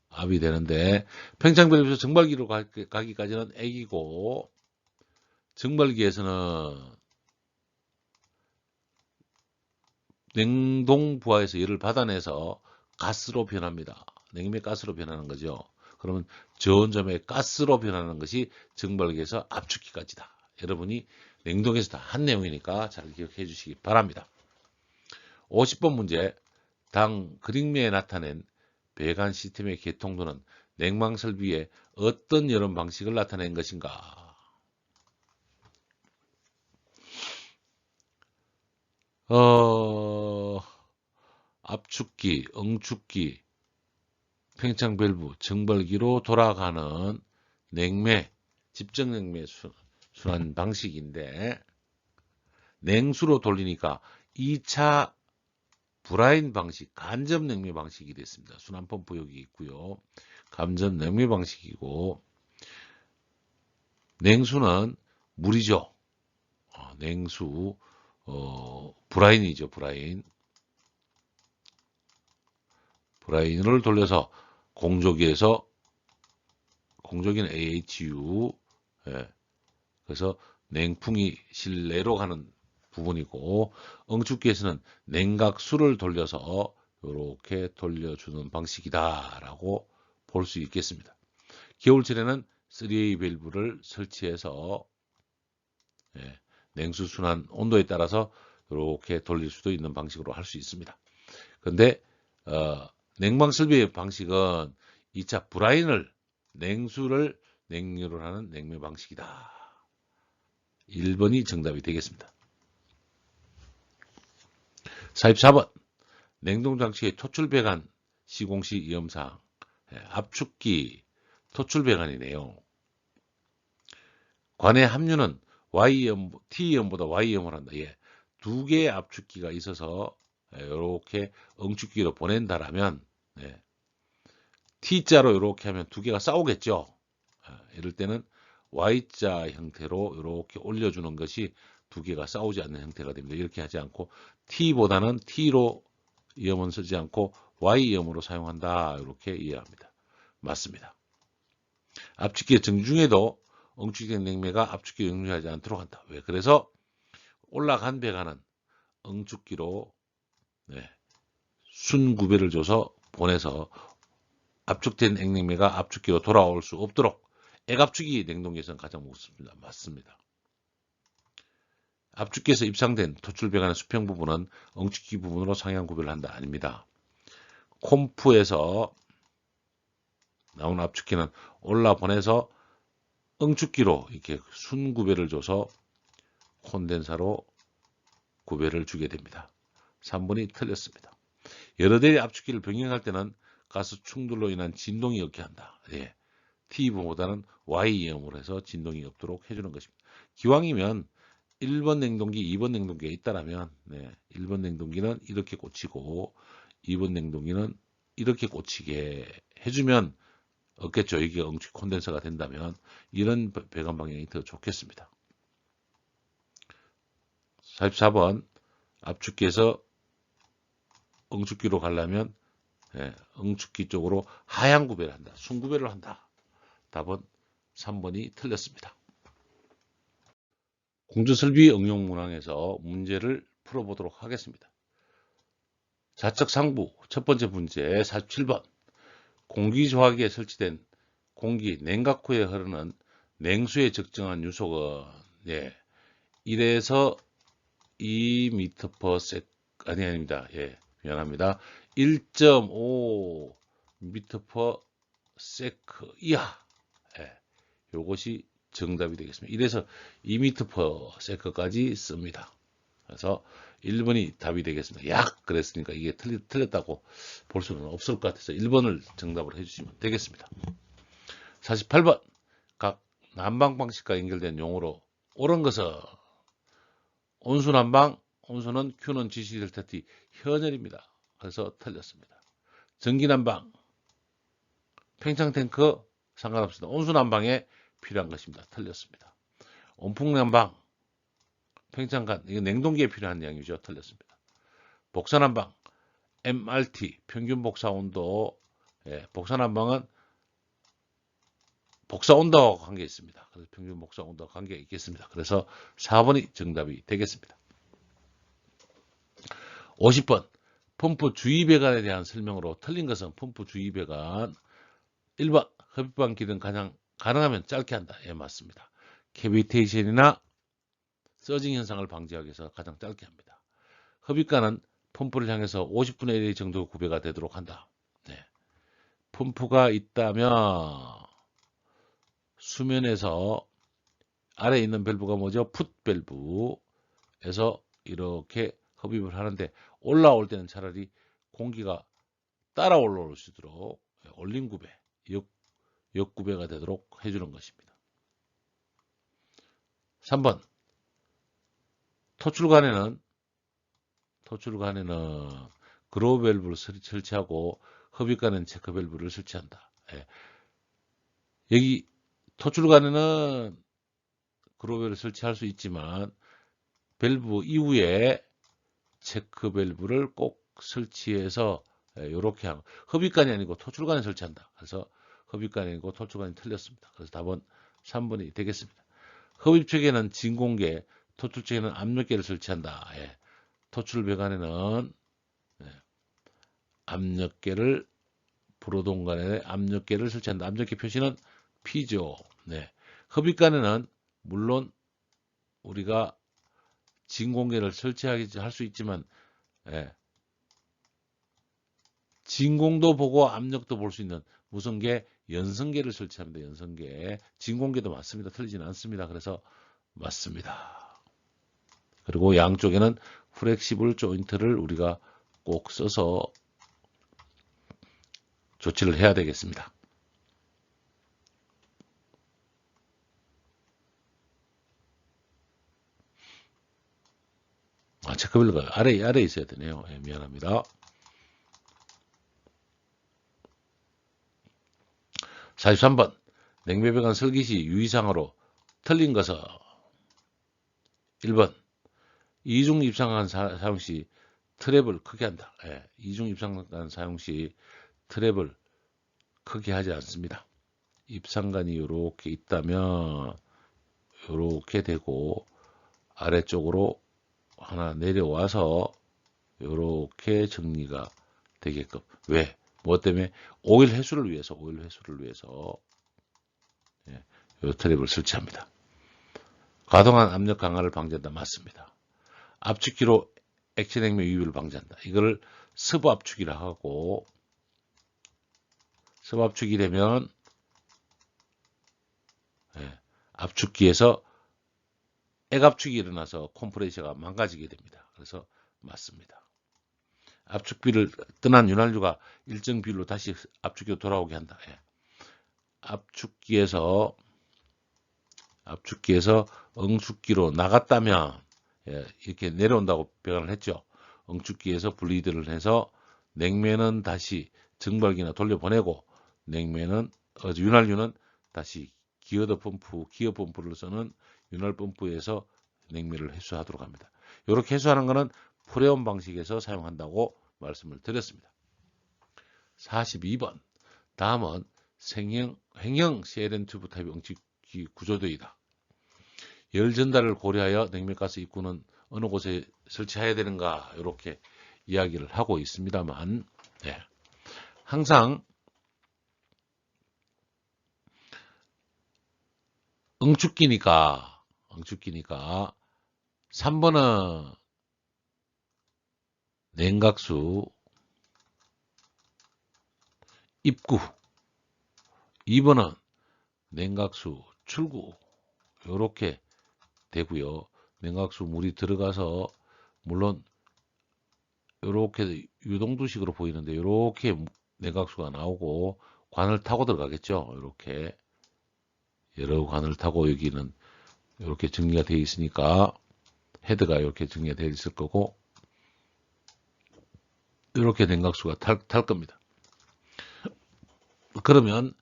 압이 되는데 팽창밸브에서 정발기로 가기까지는 액이고 증발기에서는 냉동 부하에서 열을 받아내서 가스로 변합니다. 냉매 가스로 변하는 거죠. 그러면 저온점의 가스로 변하는 것이 증발기에서 압축기까지다. 여러분이 냉동에서 다 한 내용이니까 잘 기억해 주시기 바랍니다. 50번 문제. 당 그림매에 나타낸 배관 시스템의 개통도는 냉방 설비의 어떤 여론 방식을 나타낸 것인가? 압축기, 응축기, 팽창 밸브, 증발기로 돌아가는 냉매, 집적 냉매 순환 방식인데 냉수로 돌리니까 2차 브라인 방식, 간접 냉매 방식이 됐습니다. 순환 펌프 여기 있고요. 간접 냉매 방식이고 냉수는 물이죠. 냉수 브라인이죠. 브라인을 돌려서 공조기에서 공조기는 AHU 그래서 냉풍이 실내로 가는 부분이고 응축기에서는 냉각수를 돌려서 이렇게 돌려주는 방식이다라고 볼 수 있겠습니다. 겨울철에는 3A 밸브를 설치해서 냉수 순환 온도에 따라서 이렇게 돌릴 수도 있는 방식으로 할 수 있습니다. 그런데 냉방 설비의 방식은 2차 브라인을 냉수를 냉유를 하는 냉매 방식이다. 1번이 정답이 되겠습니다. 44번 냉동장치의 토출배관 시공시 위험사항 압축기 토출배관이네요. 관의 함유는 T염보다 Y염을 한다. 두 개의 압축기가 있어서 이렇게 응축기로 보낸다라면 T자로 이렇게 하면 두 개가 싸우겠죠. 이럴 때는 Y자 형태로 이렇게 올려주는 것이 두 개가 싸우지 않는 형태가 됩니다. 이렇게 하지 않고 T보다는 T로 이염은 쓰지 않고 Y염으로 사용한다. 이렇게 이해합니다. 맞습니다. 압축기의 정중에도 응축된 냉매가 압축기를 응축하지 않도록 한다. 왜? 그래서 올라간 배관은 응축기로 순구배를 줘서 보내서 압축된 냉매가 압축기로 돌아올 수 없도록 액압축이 냉동기에서는 가장 무섭습니다. 맞습니다. 압축기에서 입상된 토출배관의 수평 부분은 응축기 부분으로 상향 구별을 한다. 아닙니다. 콤프에서 나오는 압축기는 올라 보내서 응축기로 이렇게 순 구배를 줘서 콘덴사로 구배를 주게 됩니다. 3번이 틀렸습니다. 여러 대의 압축기를 병행할 때는 가스 충돌로 인한 진동이 없게 한다. T보다는 Y형으로 해서 진동이 없도록 해주는 것입니다. 기왕이면 1번 냉동기, 2번 냉동기가 있다라면 1번 냉동기는 이렇게 꽂히고 2번 냉동기는 이렇게 꽂히게 해주면 없겠죠. 이게 응축 콘덴서가 된다면 이런 배관 방향이 더 좋겠습니다. 44번 압축기에서 응축기로 가려면 응축기 쪽으로 하향 구배를 한다. 순구배를 한다. 답은 3번이 틀렸습니다. 공조설비 응용 문항에서 문제를 풀어보도록 하겠습니다. 좌측 상부 첫 번째 문제 47번 공기조화기에 설치된 공기 냉각후에 흐르는 냉수에 적정한 유속은 1에서 2m/s 아닙니다. 미안합니다. 1.5 m/s 이하 요것이 정답이 되겠습니다. 1에서 2m/s까지 씁니다. 그래서 1번이 답이 되겠습니다. 약 그랬으니까 이게 틀렸다고 볼 수는 없을 것 같아서 1번을 정답을 해주시면 되겠습니다. 48번 각 난방 방식과 연결된 용어로 옳은 것은 온수 난방, 온수는 Q는 GC 델타 T 현열입니다. 그래서 틀렸습니다. 전기 난방, 팽창 탱크 상관없습니다. 온수 난방에 필요한 것입니다. 틀렸습니다. 온풍 난방, 팽창간 이거 냉동기에 필요한 양이죠. 틀렸습니다. 복사 난방, MRT 평균 복사 온도 복사 난방은 복사 온도하고 관계 있습니다. 그래서 평균 복사 온도와 관계 있겠습니다. 그래서 4번이 정답이 되겠습니다. 50번 펌프 주위 배관에 대한 설명으로 틀린 것은 펌프 주위 배관 1번 흡입방 기능 가능하면 짧게 한다. 예, 맞습니다. 캐비테이션이나 서징 현상을 방지하기 위해서 가장 짧게 합니다. 흡입관은 펌프를 향해서 50분의 1 정도 구배가 되도록 한다. 네. 펌프가 있다면 수면에서 아래에 있는 밸브가 뭐죠? 풋 밸브에서 이렇게 흡입을 하는데 올라올 때는 차라리 공기가 따라 올라올 수 있도록 올림 구배, 역구배가 되도록 해주는 것입니다. 3번 토출관에는 그로우 밸브를 설치하고 흡입관에는 체크 밸브를 설치한다. 예. 여기 토출관에는 그로우 밸브를 설치할 수 있지만 밸브 이후에 체크 밸브를 꼭 설치해서 이렇게 하고 흡입관이 아니고 토출관에 설치한다. 그래서 흡입관이 아니고 토출관이 틀렸습니다. 그래서 답은 3번이 되겠습니다. 흡입 쪽에는 진공계, 토출 쪽에는 압력계를 설치한다. 예. 토출 배관에는 압력계를 불호동관에 압력계를 설치한다. 압력계 표시는 P죠. 네. 흡입관에는 물론 우리가 진공계를 설치하기 할 수 있지만 진공도 보고 압력도 볼 수 있는 무슨 계? 연성계를 설치합니다. 연성계. 진공계도 맞습니다. 틀리지는 않습니다. 그래서 맞습니다. 그리고 양쪽에는 플렉시블 조인트를 우리가 꼭 써서 조치를 해야 되겠습니다. 체크밸브가 아래에 있어야 되네요. 미안합니다. 43번 냉매배관 설계 시 유의사항으로 틀린 것은 1번 이중 입상관 사용 시 트랩을 크게 한다. 이중 입상관 사용 시 트랩을 크게 하지 않습니다. 입상관이 이렇게 있다면 이렇게 되고 아래쪽으로 하나 내려와서 이렇게 정리가 되게끔. 왜? 뭐 때문에? 오일 회수를 위해서 이 트랩을 설치합니다. 과도한 압력 강화를 방지한다. 맞습니다. 압축기로 액체냉면 유입을 방지한다. 이거를 서부 압축이라 하고 서부 압축이 되면 압축기에서 액압축이 일어나서 컴프레셔가 망가지게 됩니다. 그래서 맞습니다. 압축비를 떠난 윤활유가 일정 비율로 다시 압축기로 돌아오게 한다. 압축기에서 응축기로 나갔다면 이렇게 내려온다고 표현을 했죠. 응축기에서 분리들을 해서 냉매는 다시 증발기나 돌려보내고 윤활유는 다시 기어 펌프를 쓰는 윤활 펌프에서 냉매를 회수하도록 합니다. 이렇게 회수하는 것은 프레온 방식에서 사용한다고 말씀을 드렸습니다. 42번 다음은 횡형 CLN 튜브 타입 응축기 구조도이다. 열 전달을 고려하여 냉매가스 입구는 어느 곳에 설치해야 되는가 이렇게 이야기를 하고 있습니다만 항상 응축기니까 3번은 냉각수 입구 2번은 냉각수 출구 이렇게 되고요. 냉각수 물이 들어가서 물론 이렇게 유동두식으로 보이는데 이렇게 냉각수가 나오고 관을 타고 들어가겠죠. 이렇게 여러 관을 타고 여기는 이렇게 정리가 되어 있으니까 헤드가 이렇게 정리가 되어 있을 거고 이렇게 냉각수가 탈 겁니다. 그러면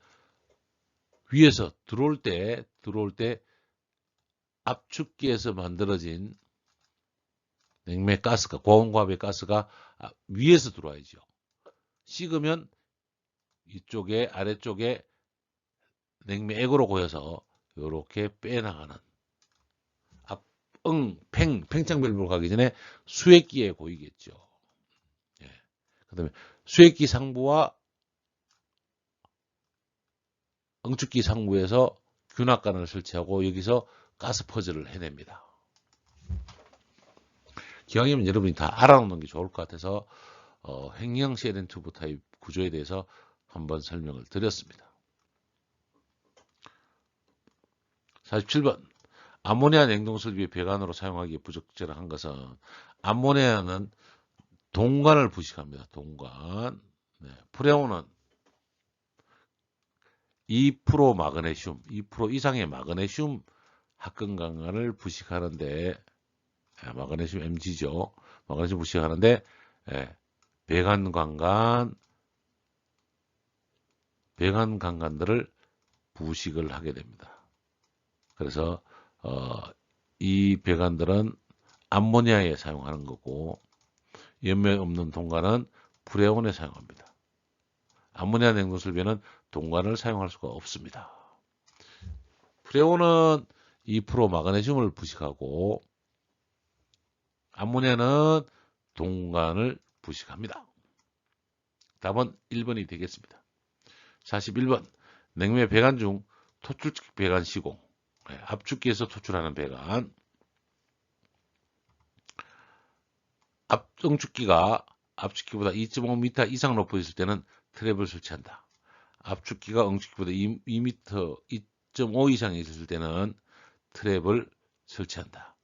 위에서 들어올 때 압축기에서 만들어진 냉매 가스가 고온과합의 가스가 위에서 들어와야죠. 식으면 이쪽에 아래쪽에 냉매액으로 고여서 이렇게 빼나가는 팽창 밸브로 가기 전에 수액기에 고이겠죠. 예. 그다음에 수액기 상부와 응축기 상부에서 균합관을 설치하고 여기서 가스 퍼즐을 해냅니다. 기왕이면 여러분이 다 알아놓는 게 좋을 것 같아서 횡령 CLN 튜브 타입 구조에 대해서 한번 설명을 드렸습니다. 47번 암모니아 냉동 설비 배관으로 사용하기에 부적절한 것은 암모니아는 동관을 부식합니다. 동관. 네. 프레온은 2% 마그네슘, 2% 이상의 마그네슘 합금강간을 부식하는데 마그네슘 Mg죠. 마그네슘 부식하는데 배관강간들을 부식을 하게 됩니다. 그래서 이 배관들은 암모니아에 사용하는 거고 염매 없는 동관은 프레온에 사용합니다. 암모니아 냉동설비에는 동관을 사용할 수가 없습니다. 프레온은 2% 마그네슘을 부식하고 암모니아는 동관을 부식합니다. 답은 1번이 되겠습니다. 41번 냉매 배관 중 토출식 배관 시공 압축기에서 토출하는 배관 응축기가 압축기보다 2.5m 이상 높아있을 때는 트랩을 설치한다. 압축기가 응축기보다 2m, 2.5 이상 있을 때는 트랩을 설치한다.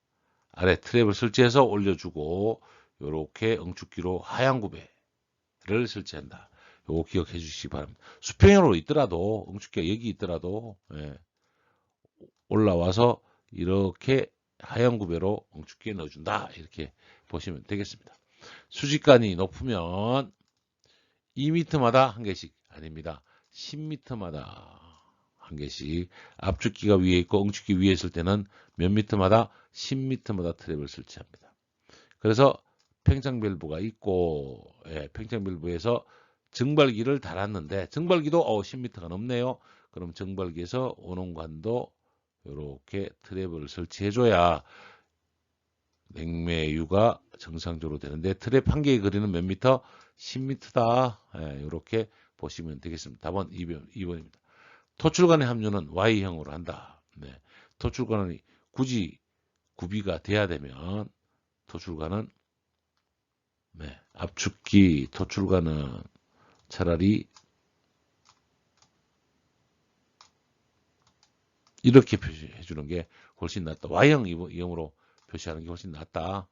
아래 트랩을 설치해서 올려주고 이렇게 응축기로 하향 구배를 설치한다. 요거 기억해 주시기 바랍니다. 수평으로 있더라도 응축기가 여기 있더라도 올라와서 이렇게 하향 구배로 응축기에 넣어준다. 이렇게 보시면 되겠습니다. 수직관이 높으면 2m마다 한 개씩 아닙니다. 10m마다 한 개씩 압축기가 위에 있고 응축기 위에 있을 때는 몇 미터마다 10m마다 트랩을 설치합니다. 그래서 팽창 밸브가 있고 팽창 밸브에서 증발기를 달았는데 증발기도 10m가 넘네요. 그럼 증발기에서 오는 관도 이렇게 트랩을 설치해줘야 냉매유가 정상적으로 되는데 트랩 한 개의 거리는 몇 미터? 10m다. 이렇게 보시면 되겠습니다. 답은 2번입니다. 토출관의 합류는 Y형으로 한다. 토출관이 굳이 구비가 돼야 되면 토출관은 압축기 토출관은 차라리 이렇게 표시해 주는 게 훨씬 낫다. Y형으로 표시하는 게 훨씬 낫다.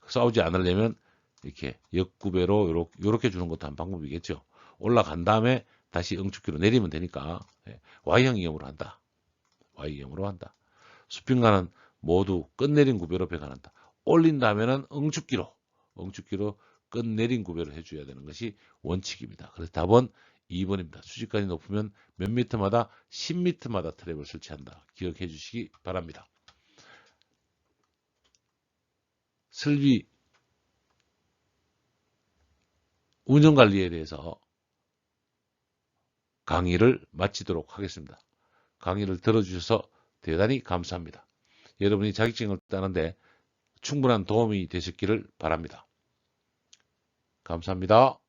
싸우지 않으려면 이렇게 역구배로 이렇게 주는 것도 한 방법이겠죠. 올라간 다음에 다시 응축기로 내리면 되니까 Y형 이형으로 한다. Y형으로 한다. 수평관은 모두 끝내린 구배로 배관한다. 올린 다음에는 응축기로 끝내린 구배로 해줘야 되는 것이 원칙입니다. 그래서 답은 2번입니다. 수직관이 높으면 몇 미터마다 10m마다 트랩을 설치한다. 기억해 주시기 바랍니다. 설비 운영관리에 대해서 강의를 마치도록 하겠습니다. 강의를 들어주셔서 대단히 감사합니다. 여러분이 자격증을 따는데 충분한 도움이 되셨기를 바랍니다. 감사합니다.